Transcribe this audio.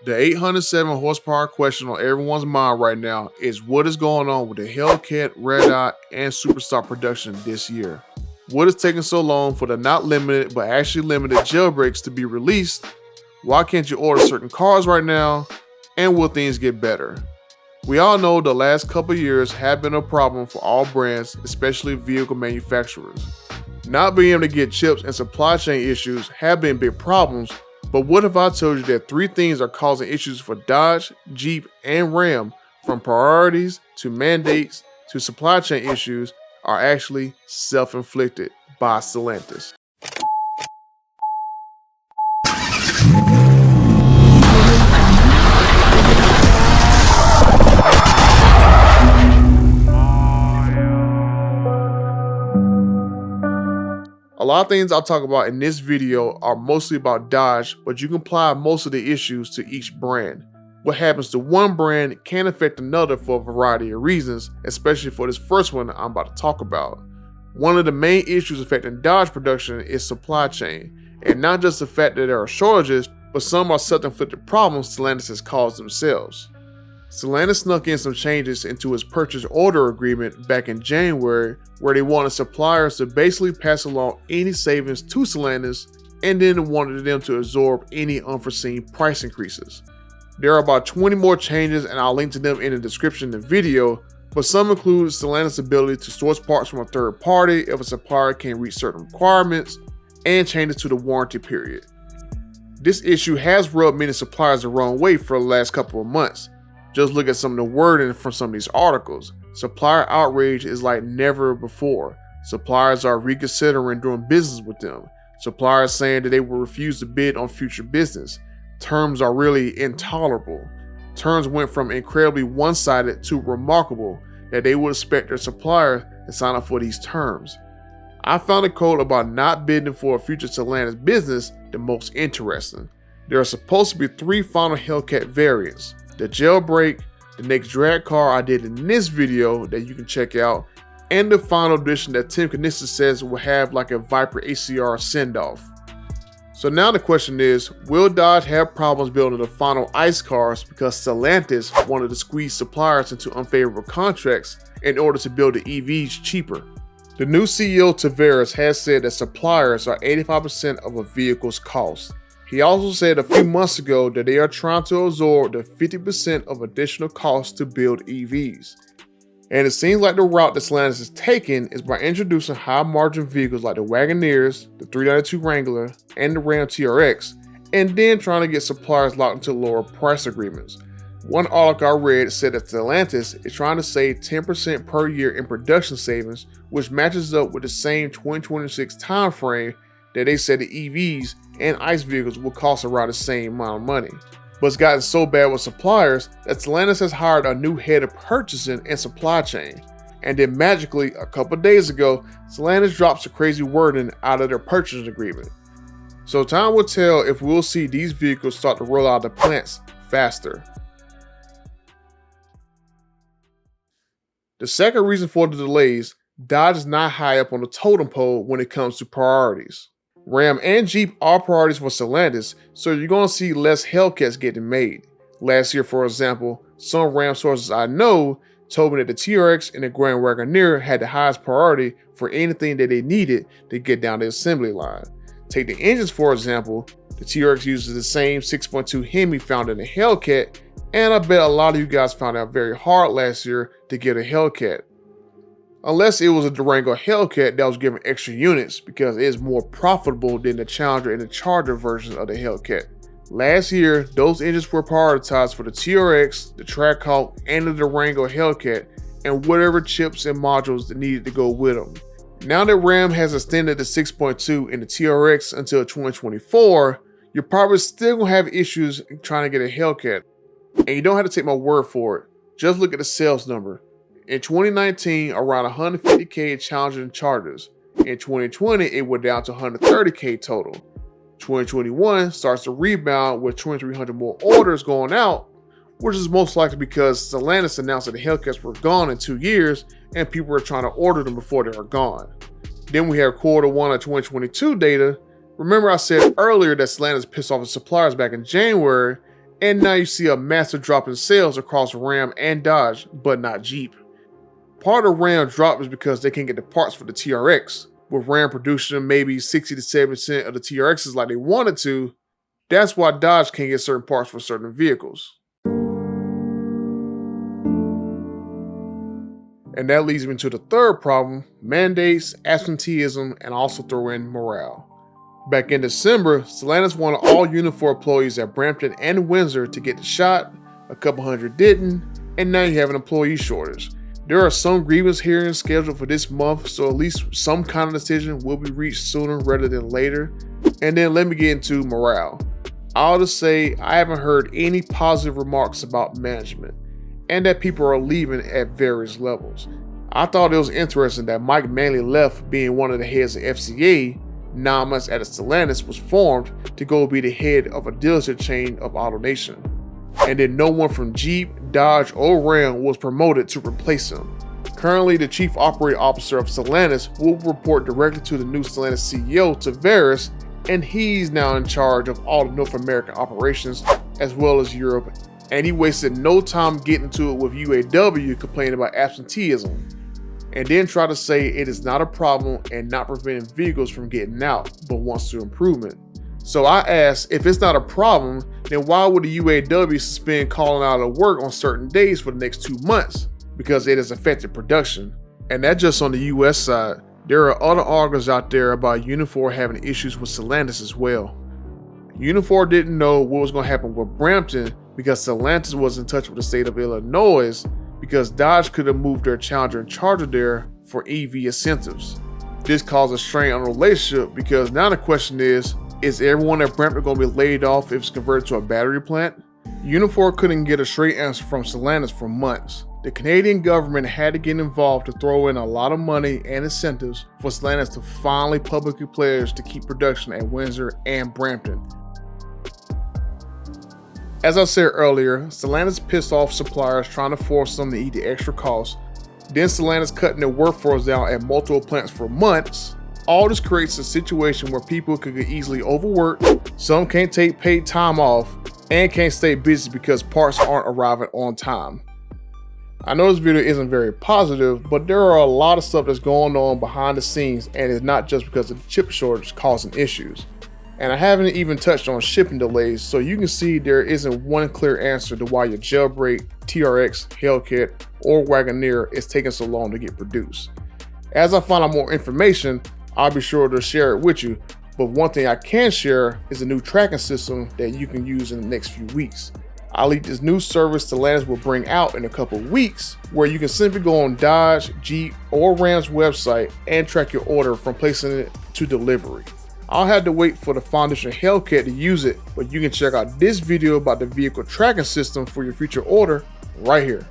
The 807 horsepower question on everyone's mind right now is what is going on with the Hellcat, Redeye, and Superstock production this year. What is taking so long for the not limited but actually limited jailbreaks to be released? Why can't you order certain cars right now? And will things get better? We all know the last couple years have been a problem for all brands, especially vehicle manufacturers. Not being able to get chips and supply chain issues have been big problems, but what if I told you that 3 things are causing issues for Dodge, Jeep, and Ram, from priorities to mandates to supply chain issues, are actually self-inflicted by Stellantis. A lot of things I'll talk about in this video are mostly about Dodge, but you can apply most of the issues to each brand. What happens to one brand can affect another for a variety of reasons, especially for this first one I'm about to talk about. One of the main issues affecting Dodge production is supply chain, and not just the fact that there are shortages, but some are self-inflicted problems Stellantis has caused themselves. Stellantis snuck in some changes into its purchase order agreement back in January, where they wanted suppliers to basically pass along any savings to Stellantis and then wanted them to absorb any unforeseen price increases. There are about 20 more changes and I'll link to them in the description of the video, but some include Stellantis' ability to source parts from a third party if a supplier can't reach certain requirements, and changes to the warranty period. This issue has rubbed many suppliers the wrong way for the last couple of months. Just look at some of the wording from some of these articles. Supplier outrage is like never before. Suppliers are reconsidering doing business with them. Suppliers saying that they will refuse to bid on future business. Terms are really intolerable. Terms went from incredibly one-sided to remarkable that they would expect their supplier to sign up for these terms. I found a quote about not bidding for a future Stellantis business the most interesting. There are supposed to be 3 final Hellcat variants. The Jailbreak, the next drag car I did in this video that you can check out, and the final edition that Tim Knissen says will have like a Viper ACR send-off. So now the question is, will Dodge have problems building the final ICE cars because Stellantis wanted to squeeze suppliers into unfavorable contracts in order to build the EVs cheaper? The new CEO Tavares has said that suppliers are 85% of a vehicle's cost. He also said a few months ago that they are trying to absorb the 50% of additional costs to build EVs. And it seems like the route that Stellantis is taking is by introducing high-margin vehicles like the Wagoneers, the 392 Wrangler, and the Ram TRX, and then trying to get suppliers locked into lower price agreements. One article I read said that Stellantis is trying to save 10% per year in production savings, which matches up with the same 2026 timeframe that they said the EVs and ICE vehicles will cost around the same amount of money. But it's gotten so bad with suppliers that Stellantis has hired a new head of purchasing and supply chain. And then magically, a couple days ago, Stellantis drops a crazy wording out of their purchasing agreement. So time will tell if we'll see these vehicles start to roll out of the plants faster. The second reason for the delays, Dodge is not high up on the totem pole when it comes to priorities. Ram and Jeep are priorities for Stellantis, so you're going to see less Hellcats getting made. Last year, for example, some Ram sources I know told me that the TRX and the Grand Wagoneer had the highest priority for anything that they needed to get down the assembly line. Take the engines, for example. The TRX uses the same 6.2 Hemi found in the Hellcat, and I bet a lot of you guys found out very hard last year to get a Hellcat. Unless it was a Durango Hellcat that was given extra units because it is more profitable than the Challenger and the Charger versions of the Hellcat. Last year, those engines were prioritized for the TRX, the Trackhawk, and the Durango Hellcat, and whatever chips and modules that needed to go with them. Now that Ram has extended the 6.2 and the TRX until 2024, you're probably still going to have issues trying to get a Hellcat. And you don't have to take my word for it. Just look at the sales number. In 2019, around 150k Challenger and Chargers. In 2020, it went down to 130k total. 2021 starts to rebound with 2,300 more orders going out, which is most likely because Stellantis announced that the Hellcats were gone in 2 years and people were trying to order them before they were gone. Then we have Q1 of 2022 data. Remember I said earlier that Stellantis pissed off the suppliers back in January, And now you see a massive drop in sales across Ram and Dodge, but not Jeep. Part of Ram drop is because they can't get the parts for the TRX. With Ram producing maybe 60 to 70% of the TRXs like they wanted to, that's why Dodge can't get certain parts for certain vehicles. And that leads me to the third problem: mandates, absenteeism, and also throw in morale. Back in December, Stellantis wanted all Unifor employees at Brampton and Windsor to get the shot, a couple hundred didn't, and now you have an employee shortage. There are some grievance hearings scheduled for this month, so at least some kind of decision will be reached sooner rather than later. And then let me get into morale. I'll just say I haven't heard any positive remarks about management, and that people are leaving at various levels. I thought it was interesting that Mike Manley left being one of the heads of FCA 9 months after Stellantis was formed to go be the head of a dealership chain of AutoNation. And then no one from Jeep, Dodge, or Ram was promoted to replace him. Currently, the Chief Operating Officer of Stellantis will report directly to the new Stellantis CEO, Tavares, and he's now in charge of all the North American operations as well as Europe. And he wasted no time getting to it with UAW complaining about absenteeism, and then try to say it is not a problem and not preventing vehicles from getting out, but wants to improvement. So I asked, if it's not a problem, then why would the UAW suspend calling out of work on certain days for the next 2 months? Because it has affected production. And that's just on the US side. There are other arguments out there about Unifor having issues with Stellantis as well. Unifor didn't know what was going to happen with Brampton because Stellantis was in touch with the state of Illinois, because Dodge could have moved their Challenger and Charger there for EV incentives. This caused a strain on the relationship because now the question is everyone at Brampton going to be laid off if it's converted to a battery plant? Unifor couldn't get a straight answer from Stellantis for months. The Canadian government had to get involved to throw in a lot of money and incentives for Stellantis to finally publicly pledge to keep production at Windsor and Brampton. As I said earlier, Stellantis pissed off suppliers trying to force them to eat the extra costs. Then Stellantis cutting their workforce down at multiple plants for months. All this creates a situation where people could get easily overworked, some can't take paid time off, and can't stay busy because parts aren't arriving on time. I know this video isn't very positive, but there are a lot of stuff that's going on behind the scenes, and it's not just because of the chip shortage causing issues. And I haven't even touched on shipping delays, so you can see there isn't one clear answer to why your Jailbreak, TRX, Hellcat, or Wagoneer is taking so long to get produced. As I find out more information, I'll be sure to share it with you, but one thing I can share is a new tracking system that you can use in the next few weeks. I'll leak this new service Stellantis will bring out in a couple weeks, where you can simply go on Dodge, Jeep, or Ram's website and track your order from placing it to delivery. I'll have to wait for the Foundation Hellcat to use it, but you can check out this video about the vehicle tracking system for your future order right here.